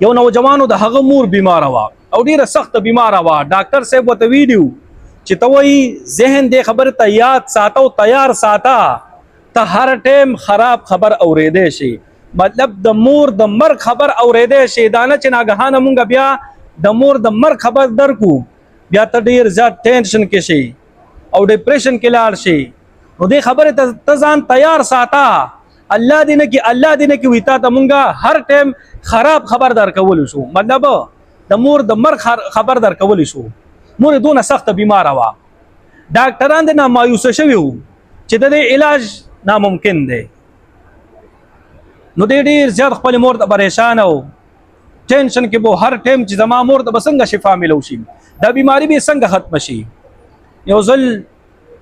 یو نوجوانو د هغه مور بیماره وه او ډیره سخته بیماره وه. ډاکټر صاحب ورته ویلي چې ته وایي ذهن دې خبرې ته یاد ساته او تیار ساته، ته هر ټیم خراب خبر اورېدی شي. مطلب د مور د مرګ خبر اورېدی شي، دا نه چې ناګهانه مونږ بیا د مور د مرګ خبر درکو، بیا ته ډیر زیات ټینشن کې شي او ډپریشن کې لاړ شي. نو دې خبرې ته ځان تیار ساته. الله دې نه کې وي تا ته مونږ هر ټیم خراب خبر درکولی شو، مطلب د مور د مرګ خبر درکولی شو. مور دونه سخته بیماره وه، ډاکټران دې نه مایوسه شوي وو چې د دې علاج ناممکن دی. نو دې ډېر زیات خپل مور ته پریشانه و، ټینشن کې به هر ټیم چې زما مور ته به څنګه شفا میلو شي، دا بیماری به څنګه ختم شي. یو ځل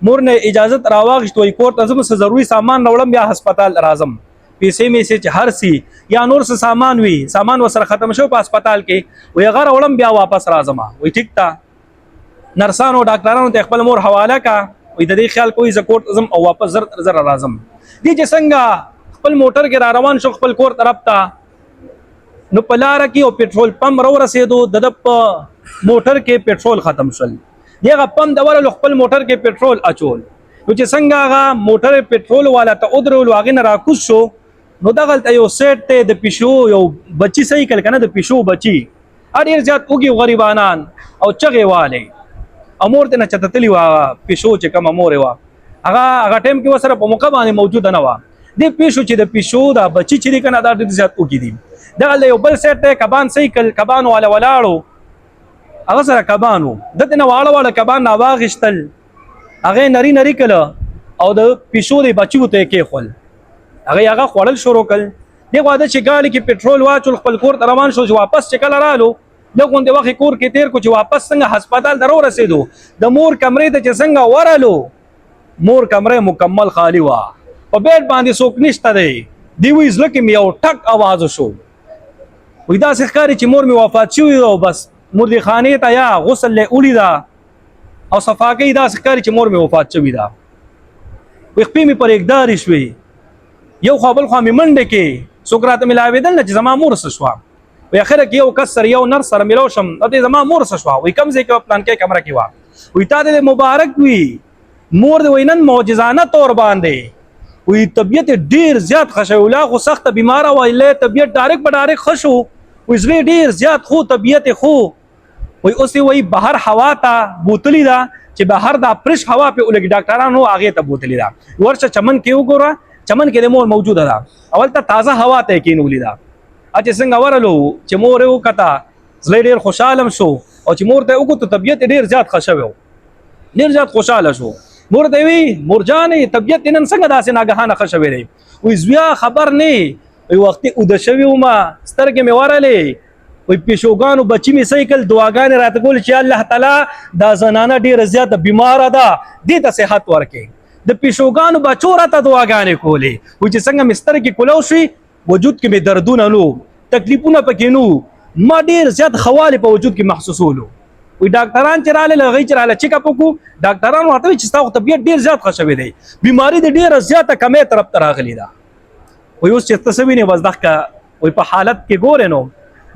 مور نه اجازت راواغشت، وایي کور ته ځم څه ضروري سامان راوړم بیا هسپتال راځم، پیسې میسې چې هر سي یا نور څه سامان وي سامان ورسره ختم شو په هسپتال کې، وایي هغه راوړم بیا واپس راځم. وایي ټیک ته. نرسانو ډاکټرانو ته خپل مور حواله کا، وایي د دې خیال کوي زه کور ته ځم او واپس زر راځم. دې چې څنګه خپل موټر کې را روان شو خپل کور طرف ته، نو په لاره کې او پټرول پمپ راورسېدو، د په موټر کې پټرول ختم شول. دغه پمپ د ورلو خپل موټر کې پټرول اچول، نو چې څنګه هغه موټر پټرول والا ته ودرول هغې نه راکوز شو، نو دغلته یو سیټ ته د پیشو یو بچي سایکل کنه د پیشو بچي ډېر زیات اوږي غریبانان او چغې والې او مور ته نه چته تلي وه. پیشو چې کومه مور وه هغه ټایم کې ورسره په موقع باندې موجوده نه وه. دې پیشو چې د پیشو دا بچي چې دی کنه دا ډېر زیات اوږي دي. دغلته یو بل سیټ ته کبان سایکل کبان والا ولاړو، هغه سره کبان و، دته نه واړه کبان نه واغېستل، هغې نري کړه او د پیشو د بچي ته یې کېښول، هغه خوړل شروع کړل. دې خوا ده چې ګاډي کې پټرول واچول، خپل کور ته روان شو. چې واپس چې کله رالو لږ غوندې وخت کور کې تېر کړو، چې واپس څنګه هسپتال ته راورسېدو، د مور کمرې ته چې څنګه ورالو، مور کمره مکمل خالی وه، په بیډ باندې څوک نشته دی. دې وایي زړه کې مې یو ټک اواز شو، وایي داسې ښکاري چې مور مې وفات شوې ده او بس مردې خانې ته یا غسل یې وړي ده او صفاکۍ، داسې ښکاري چې مور مې وفات شوې ده. وایي خپې مې پرېږدارې شوې، یو خوا بل خوا مې منډه کې څوک راته ملاوېدل نه چې زما مور څه شوه. وایي اخره کې یو کس سره یو نرس سره میلاو شم، ته زما مور څه شوه. وایي کوم ځای کې پلانکۍ کمره کې وه. وایي تا دې مبارک وي، مور دې وایي نن معجزانه طور باندې وایي طبیعت ډېر زیات ښه شوی، لا خو سخته بیماره وه، طبیعت ډایرک په ډایرک ښه شو. وایي زړه ډېر زیات خو طبیعت خو. وایي اوس یې وایي بهر هوا ته بوتلې ده چې بهر دا فرش هوا پې ولګي، ډاکټرانو هغې ته بوتلې ده. ورشه چمن کې وګوره، چمن کې د مور موجوده ده، اول ته تازه هوا ته یې کېنولې ده. چې څنګه ورلو چې مور یې وکته، زړه ډېر خوشحاله شو، او چې مور ته یې وکتو طبیعت یې ډېر زیات ښه شوی و، ډېر زیات خوشحاله شو. مور ته یې وایي مور جانې طبیعت دې نن څنګه داسې ناګهانه ښه شوی دی؟ وایي زویا خبر نه، وایي وختي اوده شوي ومه، سترګې مې ورلې، وایي پیشوګانو بچي مې سایکل دعاګانې راته کولې چې الله تعالی دا زنانه ډېره زیاته بیماره ده، دې ته صحت ورکړي. د پیشوګانو بچو راته دعاګانې کولې، وایي چې څنګه مې سترګې کولو شوي، وجود کې مې دردونه نو، تکلیفونه پکې نو، ما ډېر زیات خوالې په وجود کې محسوسولو. وایي ډاکټران چې راغلل، هغوی چې راغله چیک اپ وکړو، ډاکټران ورته وایي چې ستا خو طبیعت ډېر زیات ښه شوی دی، بیماري د ډېره زیاته کمۍ طرف ته راغلې ده. وایي اوس چې ته څه وینې بس دغه وایي په حالت کې ګورې نو.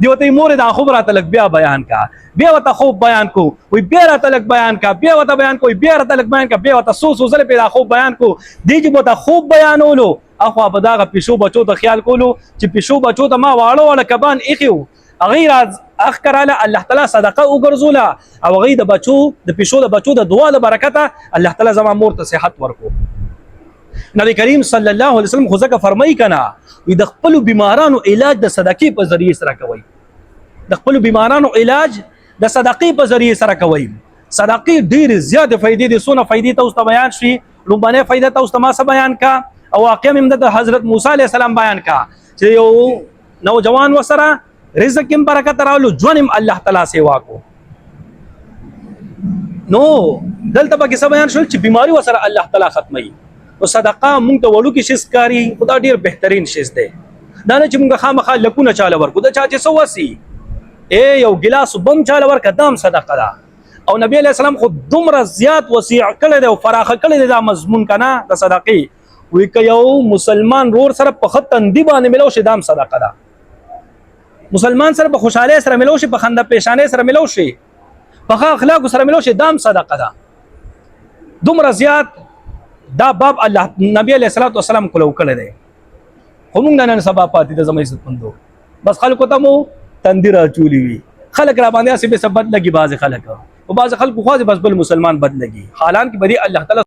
دی ورته مورې دا خوب راته لږ بیا بیان کا، بیا ورته خوب بیان کو، وایي بیا راته لږ بیان کا، بیا ورته بیان کو، بیا راته لږ بیان کا، بیا ورته څو ځلې پرې دا خوب بیان کو. دی چې ورته خوب بیانولو، اخوا به دغه پیشو بچو ته خیال کولو چې پیشو بچو ته ما واړه کبان ایښي وو، هغوی اخ کراله الله تعالی صدقه وګرځوله، او هغوی د بچو د پیشو د بچو د دعا له برکته الله تعالی زما مور ته صحت ورکو. نبی کریم صلی الله علیه وسلم خو ځکه فرمایي که نه، وایي د خپلو بیمارانو علاج د صدقې په ذریعې سره کوئ، د خپلو بیمارانو علاج د صدقې په ذریعې سره کوئ. صدقې ډېرې زیاتې فایدې دي، څونه فایدې ته اوس ته بیان شي. لومبنۍ فایده ته اوس ته ما څه بیان کا، او واقعه مې د حضرت موسی علیه السلام بیان کا چې یو نوجوان ورسره رزق هم برکت راولو، ژوند هم الله تعالی سیوا کو. نو دلته پکې څه بیان شول چې بیماری ورسره الله تعالی ختموي. نو صدقه مونږ ته وړوکی شی ښکاري، خو دا ډېر بهترین شی دی. دا نه چې مونږ خامخا لکونه چاله ورکو، د چا چې څه وسي یو ګیلاس بم چاله ورکه دا هم صدقه ده. او نبی علیه السلام خو دومره زیات وسیع کړی دی او فراخه کړی دی دا مضمون که نه د صدقې. وایي که یو مسلمان رور سره په ښه تندي باندې میلاو شي دا هم صدقه ده. مسلمان سره په خوشاله سره ملو شي، په خنده پیشانه سره ملو شي، په ښه اخلاق سره ملو شي، دام صدقه ده. دومره زیات دا باب الله نبی علیہ الصلوۃ والسلام کولو کړی دی. خو موږ نن سبا پاتې د زمې عزت مندو بس خلکو ته مو تندیر چولی وي، خلک را باندې اسې به سبد لګي، باز خلک او باز خلکو خو بس بل مسلمان بد لګي، حالان کې بری الله تعالی